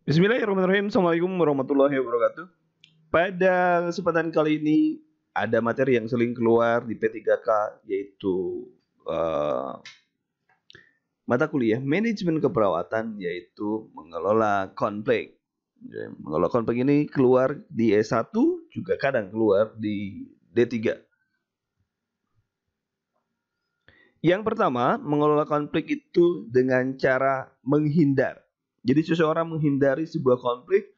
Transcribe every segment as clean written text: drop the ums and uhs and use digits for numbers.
Bismillahirrahmanirrahim. Assalamualaikum warahmatullahi wabarakatuh. Pada kesempatan kali ini ada materi yang sering keluar di P3K, yaitu eh, mata kuliah manajemen keperawatan, yaitu mengelola konflik. Ya, mengelola konflik ini keluar di S1, juga kadang keluar di D3. Yang pertama, mengelola konflik itu dengan cara menghindar. Jadi seseorang menghindari sebuah konflik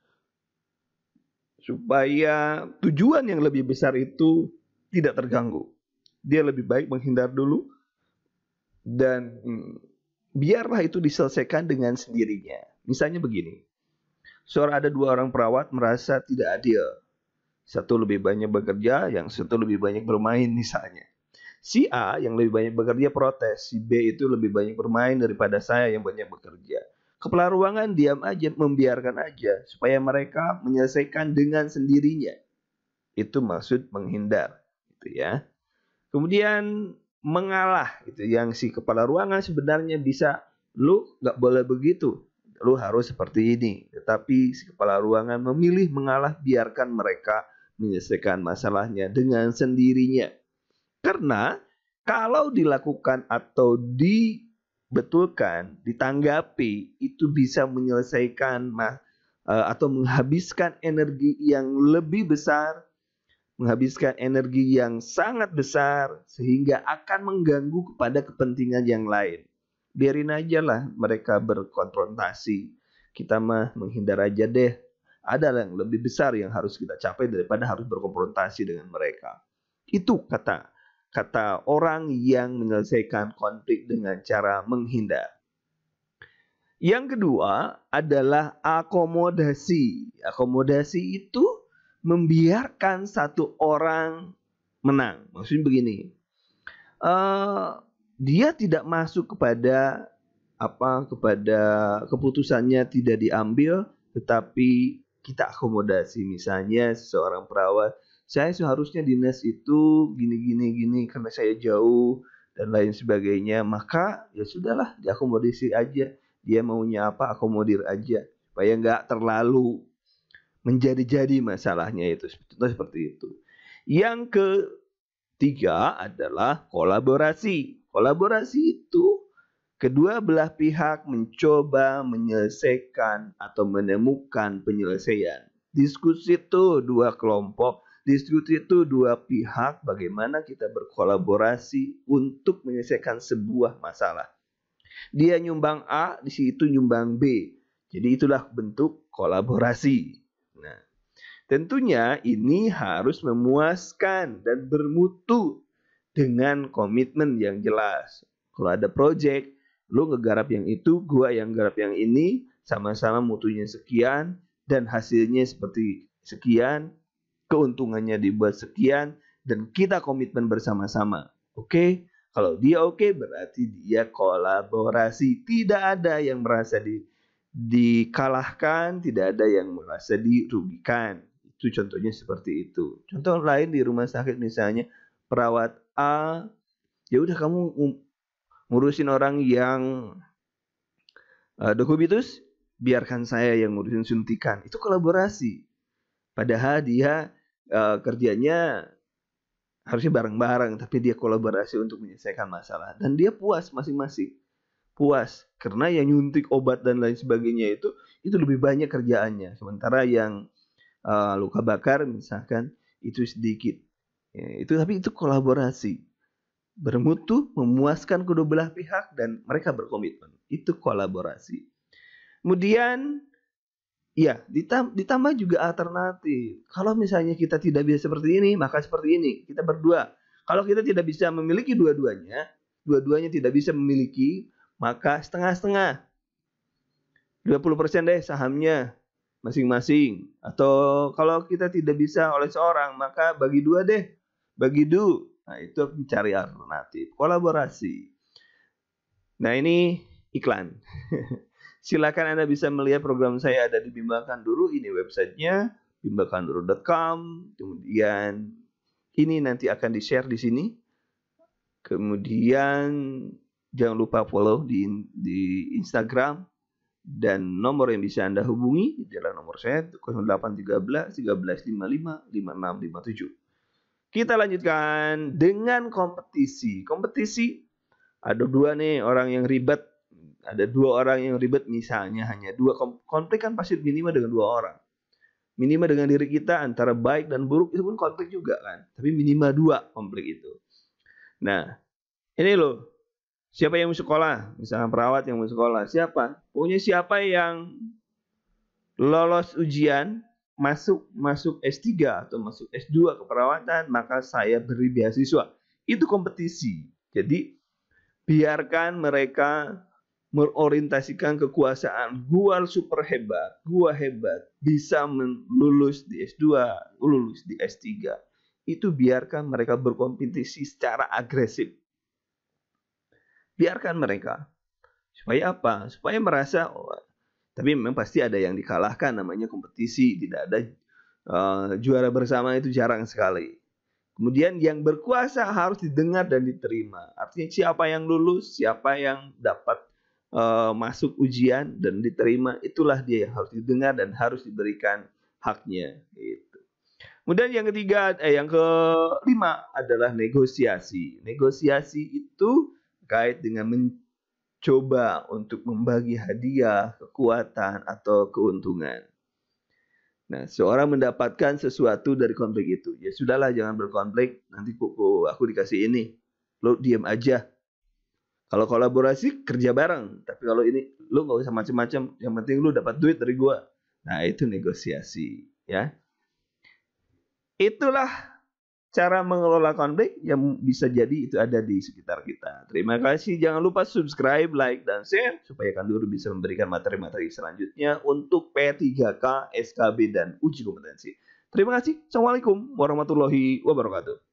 supaya tujuan yang lebih besar itu tidak terganggu. Dia lebih baik menghindar dulu dan biarlah itu diselesaikan dengan sendirinya. Misalnya begini, ada dua orang perawat merasa tidak adil. Satu lebih banyak bekerja, yang satu lebih banyak bermain misalnya. Si A yang lebih banyak bekerja protes, si B itu lebih banyak bermain daripada saya yang banyak bekerja. Kepala ruangan diam aja, membiarkan aja supaya mereka menyelesaikan dengan sendirinya. Itu maksud menghindar, gitu ya. Kemudian mengalah, gitu. Yang si kepala ruangan sebenarnya bisa, lu nggak boleh begitu, lu harus seperti ini. Tetapi si kepala ruangan memilih mengalah, biarkan mereka menyelesaikan masalahnya dengan sendirinya. Karena kalau dilakukan atau dibetulkan, ditanggapi, itu bisa menyelesaikan atau menghabiskan energi yang lebih besar, menghabiskan energi yang sangat besar, sehingga akan mengganggu kepada kepentingan yang lain. Biarin aja lah mereka berkonfrontasi. Kita mah menghindar aja deh. Ada yang lebih besar yang harus kita capai daripada harus berkonfrontasi dengan mereka. Itu kata orang yang menyelesaikan konflik dengan cara menghindar. Yang kedua adalah akomodasi. Akomodasi itu membiarkan satu orang menang. Maksudnya begini, dia tidak masuk kepada keputusannya tidak diambil, tetapi kita akomodasi. Misalnya seseorang perawat, saya seharusnya dinas itu gini karena saya jauh dan lain sebagainya, maka ya sudahlah, diakomodasi aja. Dia maunya apa, akomodir aja supaya nggak terlalu menjadi-jadi masalahnya itu. Seperti itu. Yang ketiga adalah kolaborasi. Kolaborasi itu kedua belah pihak mencoba menyelesaikan atau menemukan penyelesaian. Diskusi itu dua kelompok, diskusi itu dua pihak, bagaimana kita berkolaborasi untuk menyelesaikan sebuah masalah. Dia nyumbang A, di situ nyumbang B. Jadi itulah bentuk kolaborasi. Nah, tentunya ini harus memuaskan dan bermutu dengan komitmen yang jelas. Kalau ada project, lu ngegarap yang itu, gua yang garap yang ini, sama-sama mutunya sekian, dan hasilnya seperti sekian, keuntungannya dibuat sekian, dan kita komitmen bersama-sama. Oke? Kalau dia oke, berarti dia kolaborasi. Tidak ada yang merasa dikalahkan, tidak ada yang merasa dirugikan. Itu contohnya seperti itu. Contoh lain di rumah sakit misalnya, perawat A, ya udah kamu ngurusin orang yang dokubitus, biarkan saya yang ngurusin suntikan. Itu kolaborasi. Padahal dia kerjanya harusnya bareng-bareng, tapi dia kolaborasi untuk menyelesaikan masalah. Dan dia puas masing-masing. Puas. Karena yang nyuntik obat dan lain sebagainya itu lebih banyak kerjaannya. Sementara yang luka bakar misalkan, itu sedikit. Ya, tapi itu kolaborasi. Bermutu, memuaskan kedua belah pihak, dan mereka berkomitmen. Itu kolaborasi. Kemudian, ya, ditambah juga alternatif. Kalau misalnya kita tidak bisa seperti ini, maka seperti ini. Kita berdua. Kalau kita tidak bisa memiliki dua-duanya tidak bisa memiliki, maka setengah-setengah. 20% deh sahamnya masing-masing. Atau kalau kita tidak bisa oleh seorang, maka bagi dua deh. Bagi du. Nah, itu mencari alternatif. Kolaborasi. Nah, ini iklan. Silakan Anda bisa melihat program saya ada di Bimbangkan Dulu. Ini websitenya bimbangkanduru.com. Kemudian ini nanti akan di-share di sini. Kemudian jangan lupa follow di Instagram Dan nomor yang bisa Anda hubungi adalah nomor saya 0813 1355 5657. Kita lanjutkan dengan kompetisi. Kompetisi ada dua nih orang yang ribet. Ada dua orang yang ribet misalnya hanya dua konflik kan pasti minimal dengan dua orang. Minimal dengan diri kita antara baik dan buruk itu pun konflik juga kan. Tapi minimal dua konflik itu. Nah, ini loh. Siapa yang mau sekolah? Misalnya perawat yang mau sekolah. Siapa? Pokoknya siapa yang lolos ujian masuk S3 atau masuk S2 keperawatan, maka saya beri beasiswa. Itu kompetisi. Jadi biarkan mereka merorientasikan kekuasaan. Gua super hebat, gua hebat, bisa lulus di S2, lulus di S3. Itu biarkan mereka berkompetisi secara agresif. Biarkan mereka. Supaya apa? Supaya merasa, tapi memang pasti ada yang dikalahkan, namanya kompetisi. Tidak ada juara bersama, itu jarang sekali. Kemudian yang berkuasa harus didengar dan diterima. Artinya siapa yang lulus, siapa yang dapat masuk ujian dan diterima, itulah dia yang harus didengar dan harus diberikan haknya. Gitu. Kemudian yang kelima adalah negosiasi. Negosiasi itu terkait dengan mencoba untuk membagi hadiah, kekuatan, atau keuntungan. Nah, seorang mendapatkan sesuatu dari konflik itu. Ya sudahlah, jangan berkonflik. Nanti aku dikasih ini. Lo diam aja. Kalau kolaborasi, kerja bareng. Tapi kalau ini, lo gak usah macam-macam. Yang penting lo dapat duit dari gua. Nah, itu negosiasi. Ya. Itulah cara mengelola konflik yang bisa jadi itu ada di sekitar kita. Terima kasih. Jangan lupa subscribe, like, dan share supaya Kanduru bisa memberikan materi-materi selanjutnya untuk P3K, SKB, dan uji kompetensi. Terima kasih. Assalamualaikum warahmatullahi wabarakatuh.